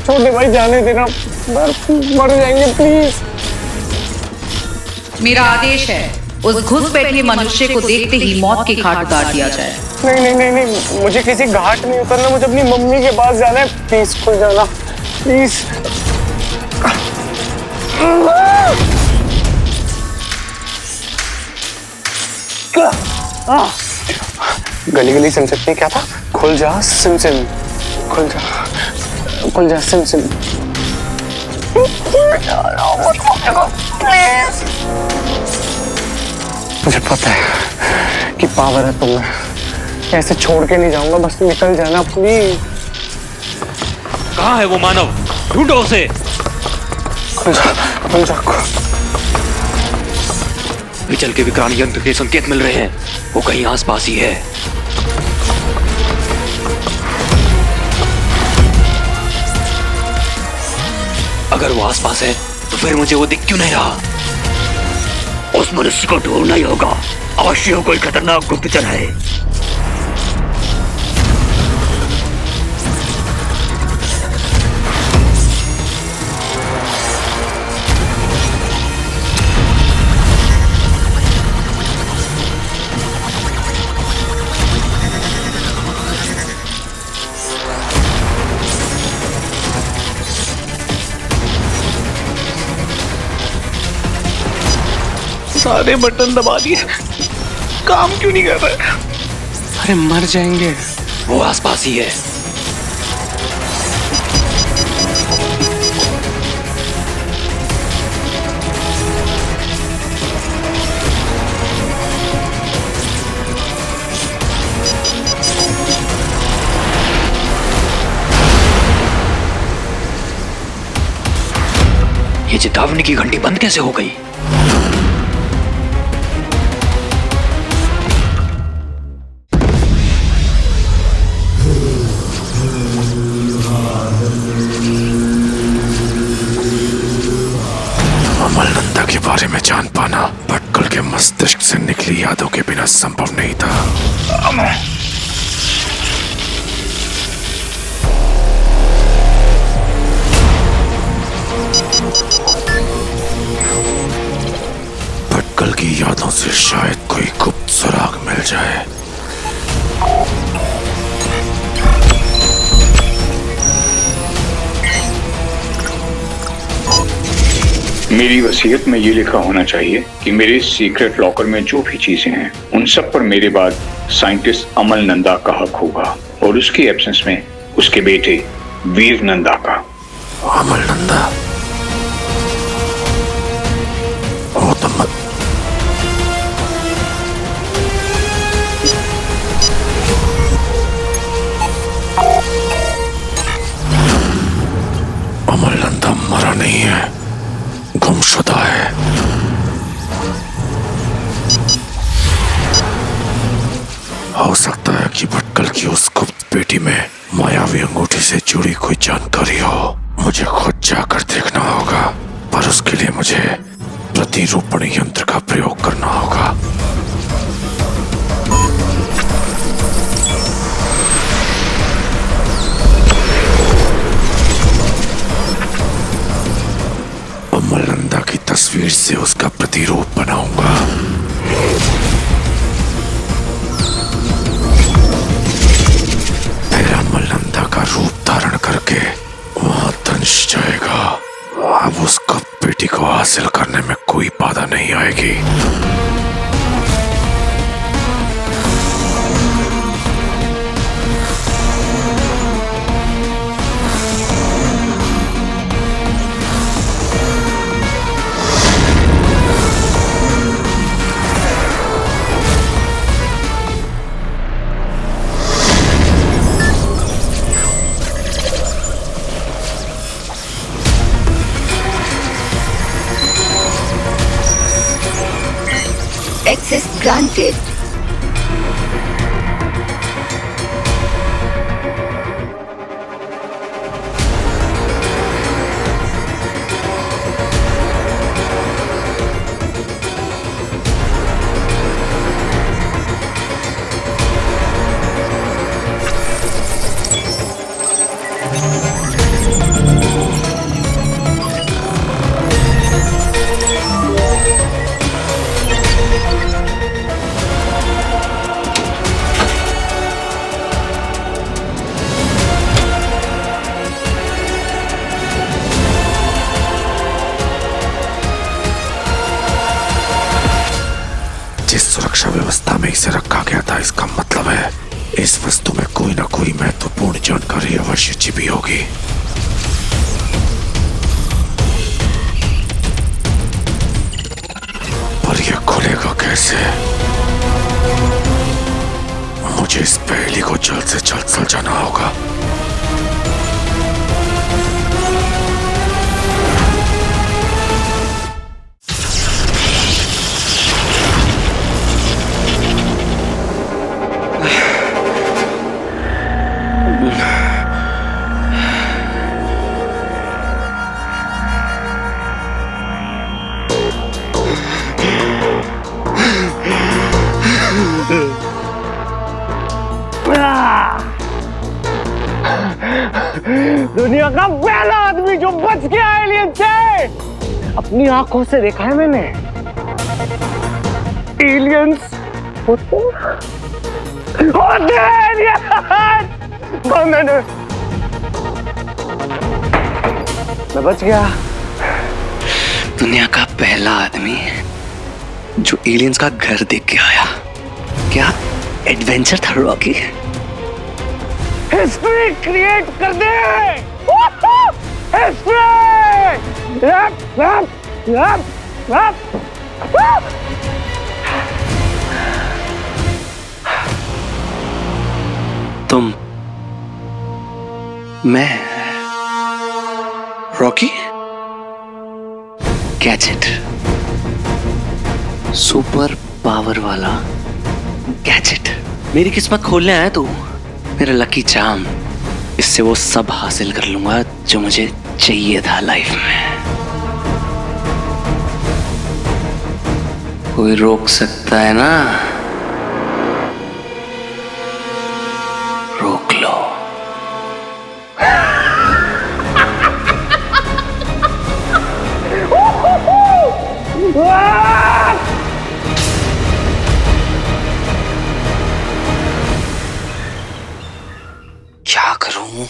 छोटे भाई जाने देना, मर जाएंगे प्लीज। मेरा आदेश है, उस घुसपैठे मनुष्य को देखते ही मौत के घाट उतार दिया जाए। नहीं, मुझे किसी घाट नहीं उतरना, मुझे अपनी मम्मी के पास जाना है। प्लीज खुल जाना, प्लीज। गली सिम सकती क्या था? खुल जा सिम, खुल जा सिम। प्लीज। मुझे पता है कि पावर है तुम में, ऐसे छोड़ के नहीं जाऊंगा, बस निकल जाना प्लीज। कहाँ है वो मानव? ढूंढो उसे। खुल जा। विचल के विक्रांत यंत्र के संकेत मिल रहे हैं, वो कहीं आसपास ही है। अगर वो आसपास है तो फिर मुझे वो दिख क्यों नहीं रहा? उस मनुष्य को ढूंढना ही होगा, अवश्य कोई खतरनाक गुप्तचर है। सारे बटन दबा दिए, काम क्यों नहीं कर रहा? अरे मर जाएंगे। वो आसपास ही है। ये चेतावनी की घंटी बंद कैसे हो गई? अमलनंदा के बारे में जान पाना भटकल के मस्तिष्क से निकली यादों के बिना संभव नहीं था। भटकल की यादों से शायद कोई गुप्त सुराग मिल जाए। मेरी वसीयत में ये लिखा होना चाहिए कि मेरे सीक्रेट लॉकर में जो भी चीजें हैं उन सब पर मेरे बाद साइंटिस्ट अमल नंदा का हक होगा, और उसकी एब्सेंस में उसके बेटे वीर नंदा का। अमल नंदा अमल नंदा मरा नहीं है, गुमशुदा है। हो सकता है कि भटकल की उस गुप्त पेटी में मायावी अंगूठी से जुड़ी कोई जानकारी हो। मुझे खुद जाकर देखना होगा, पर उसके लिए मुझे प्रतिरूपण यंत्र का प्रयोग करना होगा। अमलनंदा की तस्वीर से उसका प्रतिरूप बनाऊंगा। फिर अमलनंदा का रूप धारण करके वहां दंश जाएगा। अब उसको बेटी को हासिल करने में कोई बाधा नहीं आएगी। Access granted. जिस सुरक्षा व्यवस्था में इसे रखा गया था, इसका मतलब है इस वस्तु में कोई ना कोई महत्वपूर्ण जानकारी अवश्य छिपी होगी। और ये खुलेगा कैसे? मुझे इस पहेली को जल्द से जल्द सुलझाना होगा। दुनिया का पहला आदमी जो बच गया एलियन से। अपनी आंखों से देखा है मैंने। एलियंस होते एलियन। मैं बच गया। दुनिया का पहला आदमी जो एलियंस का घर देख के आया। क्या एडवेंचर था रॉकी? हिस्ट्री क्रिएट कर दे। हिस्ट्री। तुम, मैं, रॉकी, गैजेट, सुपर पावर वाला गैजेट। मेरी किस्मत खोलने आया तू, मेरा लकी चार्म। इससे वो सब हासिल कर लूंगा जो मुझे चाहिए था लाइफ में। कोई रोक सकता है ना? रोक लो। क्या करूं?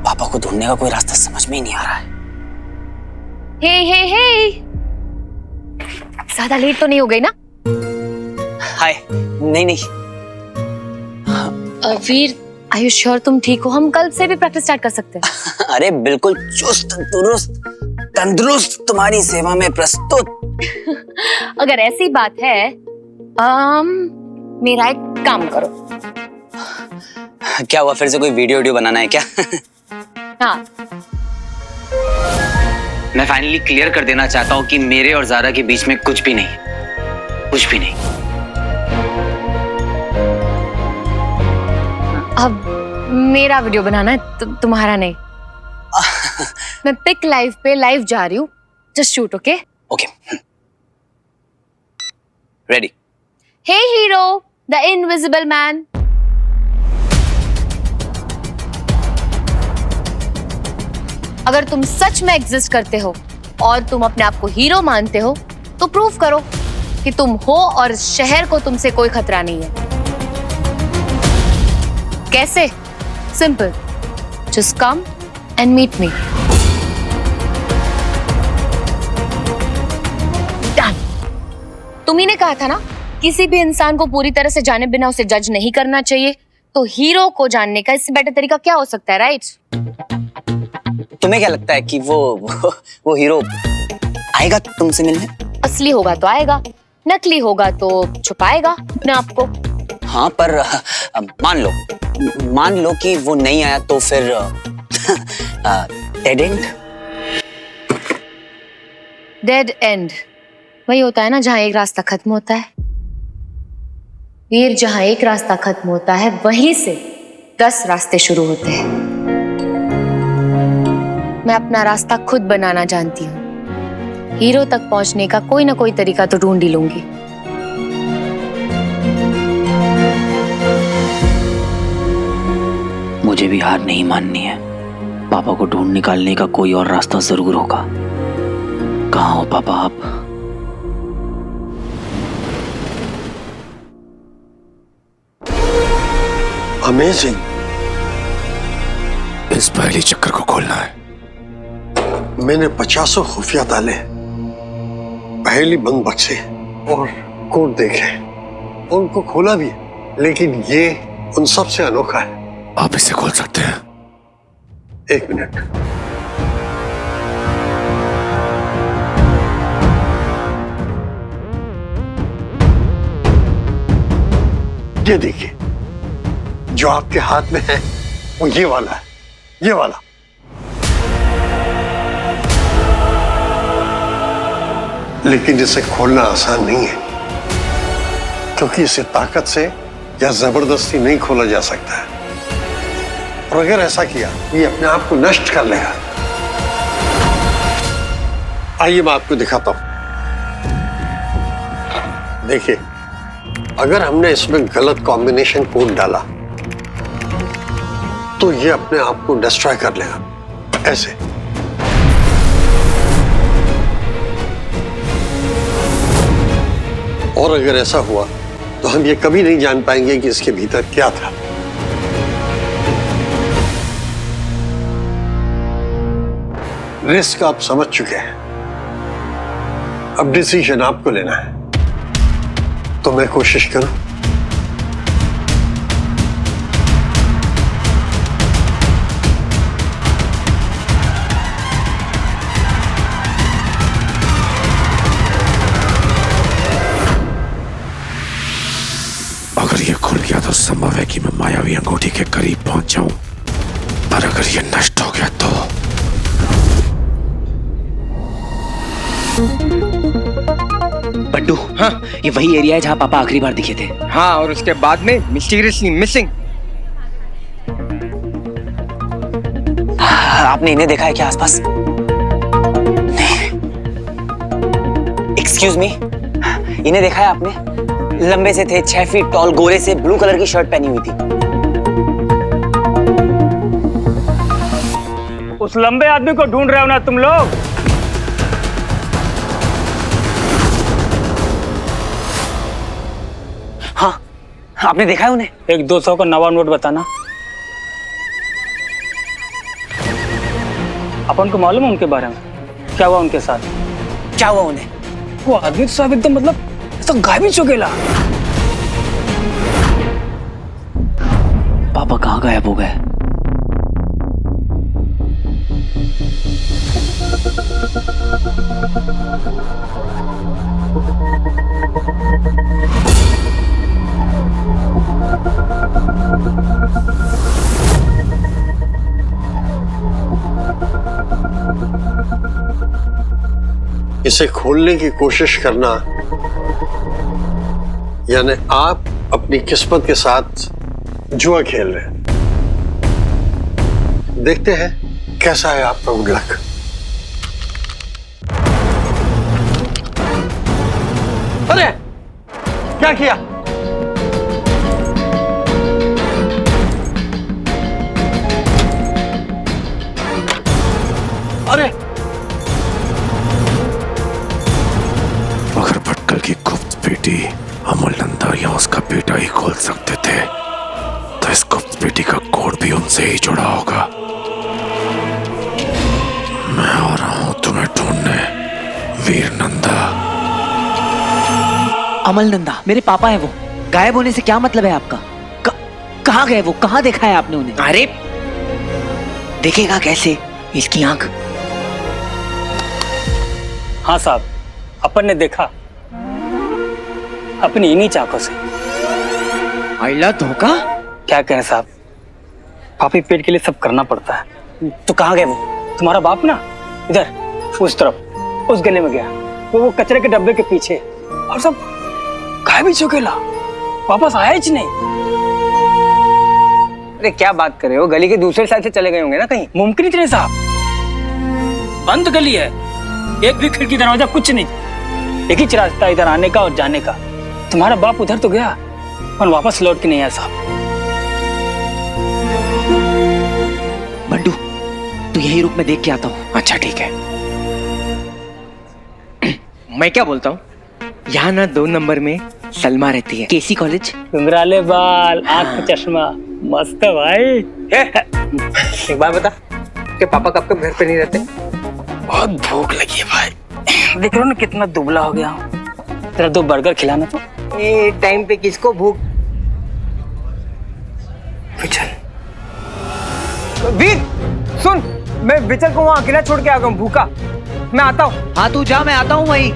पापा को ढूंढने का कोई रास्ता समझ में ही नहीं आ रहा है। हे ज्यादा लेट तो नहीं हो गई ना? हाय। नहीं। वीर, आर यू श्योर तुम ठीक हो? हम कल से भी प्रैक्टिस स्टार्ट कर सकते हैं। अरे बिल्कुल चुस्त दुरुस्त तंदुरुस्त तुम्हारी सेवा में प्रस्तुत। अगर ऐसी बात है, मेरा एक काम करो। क्या हुआ, फिर से कोई वीडियो बनाना है क्या? हाँ। मैं फाइनली क्लियर कर देना चाहता हूँ कि मेरे और ज़ारा के बीच में कुछ भी नहीं, कुछ भी नहीं। अब मेरा वीडियो बनाना है, तुम्हारा नहीं। मैं पिक लाइव पे लाइव जा रही हूँ। Just shoot, okay? Okay. Ready. Hey hero, the invisible man. अगर तुम सच में एग्जिस्ट करते हो और तुम अपने आप को हीरो मानते हो तो प्रूव करो कि तुम हो और शहर को तुमसे कोई खतरा नहीं है। कैसे? Simple, just come and meet me. Done. तुम्ही ने कहा था ना, किसी भी इंसान को पूरी तरह से जाने बिना उसे जज नहीं करना चाहिए। तो हीरो को जानने का इससे बेटर तरीका क्या हो सकता है, राइट? तुम्हें क्या लगता है कि वो हीरो आएगा तुमसे मिलने? असली होगा तो आएगा, नकली होगा तो छुपाएगा अपने आप को। हाँ, पर मान लो कि वो नहीं आया तो फिर डेड एंड। डेड एंड वही होता है ना जहां एक रास्ता खत्म होता है। वीर, जहां एक रास्ता खत्म होता है वहीं से 10 रास्ते शुरू होते हैं। मैं अपना रास्ता खुद बनाना जानती हूँ। हीरो तक पहुंचने का कोई ना कोई तरीका तो ढूंढ ही लूंगी। मुझे भी हार नहीं माननी है। पापा को ढूंढ निकालने का कोई और रास्ता जरूर होगा। कहाँ हो पापा आप? अमेजिंग। इस पहली चक्कर को खोलना है। मैंने 50 खुफिया ताले, पहली बंद बक्से और कोड देखे, उनको खोला भी, लेकिन ये उन सब से अनोखा है। आप इसे खोल सकते हैं? 1 मिनट। ये देखिए, जो आपके हाथ में है वो ये वाला है, ये वाला। लेकिन इसे खोलना आसान नहीं है, क्योंकि इसे ताकत से या जबरदस्ती नहीं खोला जा सकता है। और अगर ऐसा किया ये अपने आप को नष्ट कर लेगा। आइए मैं आपको दिखाता हूं। देखिए, अगर हमने इसमें गलत कॉम्बिनेशन कोड डाला तो ये अपने आप को डिस्ट्रॉय कर लेगा, ऐसे। और अगर ऐसा हुआ तो हम ये कभी नहीं जान पाएंगे कि इसके भीतर क्या था। रिस्क आप समझ चुके हैं, अब डिसीजन आपको लेना है। तो मैं कोशिश करूं। अगर ये खुल गया तो संभव है कि मैं मायावी अंगूठी के करीब पहुंच जाऊं, पर अगर ये नष्ट हो गया तो बड्डू, हाँ, ये वही एरिया है जहाँ पापा आखिरी बार दिखे थे। हाँ, और उसके बाद में मिस्टीरियसली मिसिंग। आपने इन्हें देखा है क्या आसपास? एक्सक्यूज मी, इन्हें देखा है आपने? लंबे से थे, 6 फीट टॉल, गोरे से, ब्लू कलर की शर्ट पहनी हुई थी। उस लंबे आदमी को ढूंढ रहे हो ना तुम लोग? हाँ, आपने देखा है उन्हें? एक 200 का नवा नोट बताना। अपन को मालूम है उनके बारे में, क्या हुआ उनके साथ? क्या हुआ उन्हें? वो आदमी साहब एकदम मतलब ऐसा गायब ही चुकेला। पापा कहाँ गायब हो गए? इसे खोलने की कोशिश करना यानी आप अपनी किस्मत के साथ जुआ खेल रहे हैं। देखते हैं कैसा है आपका गुड लक। अरे क्या किया? अरे अगर भटकल की गुप्त पेटी अमल नंदा या उसका बेटा ही खोल सकते थे, तो इस गुप्त पेटी का कोड भी उनसे ही जुड़ा होगा। मैं आ रहा हूं तुम्हें ढूंढने, वीर नंदा। अमल नंदा मेरे पापा हैं। वो गायब होने से क्या मतलब है आपका? कहाँ गए वो? कहाँ देखा है आपने उन्हें? अरे देखेगा कैसे, इसकी आंख। हाँ साहब, अपन ने देखा अपनी इन्हीं चाकों से। आइला धोखा? क्या कहें साहब, पापी पेट के लिए सब करना पड़ता है। तो कहाँ गए वो? तुम्हारा बाप ना इधर उस तरफ उस गले में गया, वो कचरे के डब्बे के पीछे, और सब गायब ही चुकेला, वापस आया ही नहीं। अरे क्या बात कर रहे हो, गली के दूसरे साइड से चले गए होंगे ना कहीं। मुमकिन ही नहीं साहब, बंद गली है, एक भी खिड़की दरवाजा कुछ नहीं, एक ही रास्ता इधर आने का और जाने का। तुम्हारा बाप उधर तो गया पर वापस लौट के नहीं आया साहब। बंडू तू यही रुक, मैं देख के आता हूँ। अच्छा ठीक है। मैं क्या बोलता हूँ, यहाँ ना 2 नंबर में सलमा रहती है, केसी कॉलेज। घुंघराले बाल, आँख में चश्मा, मस्त है भाई। एक बात बता, कि पापा कब कब घर पे नहीं रहते? बहुत भूख लगी है भाई, देख रहे हो ना कितना दुबला हो गया हूँ। तेरा 2 बर्गर खिलाना तो। ए टाइम पे किसको भूख? विचल, वीर सुन, मैं विचल को वहां अकेला छोड़ के आ गया हूँ, भूखा। मैं आता हूँ। हाँ तू जा, मैं आता हूँ वहीं।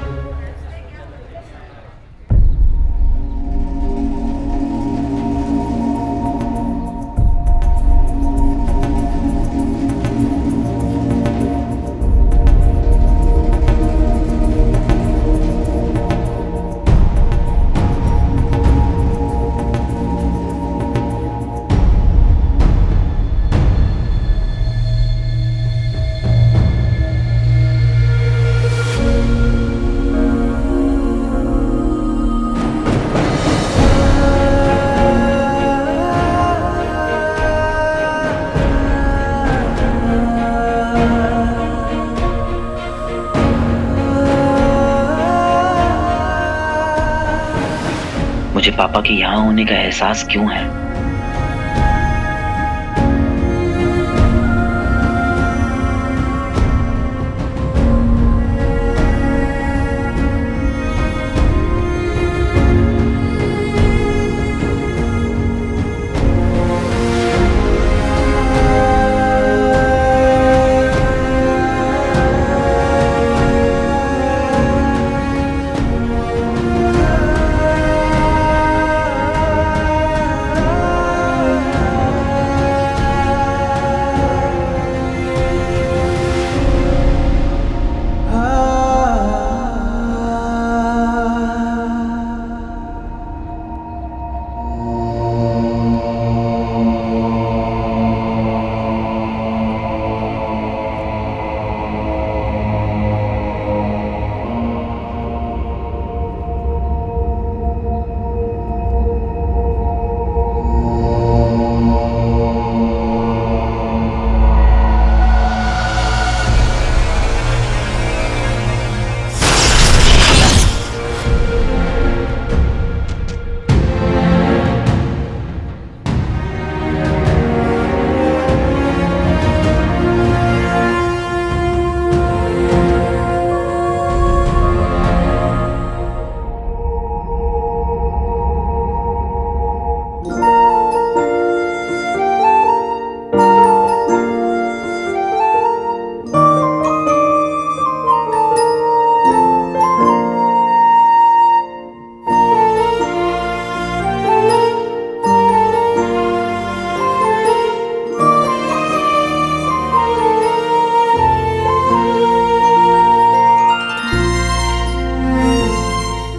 मुझे पापा के यहाँ होने का एहसास क्यों है?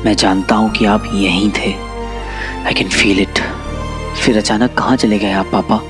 मैं जानता हूं कि आप यहीं थे। I can feel it. फिर अचानक कहाँ चले गए आप पापा?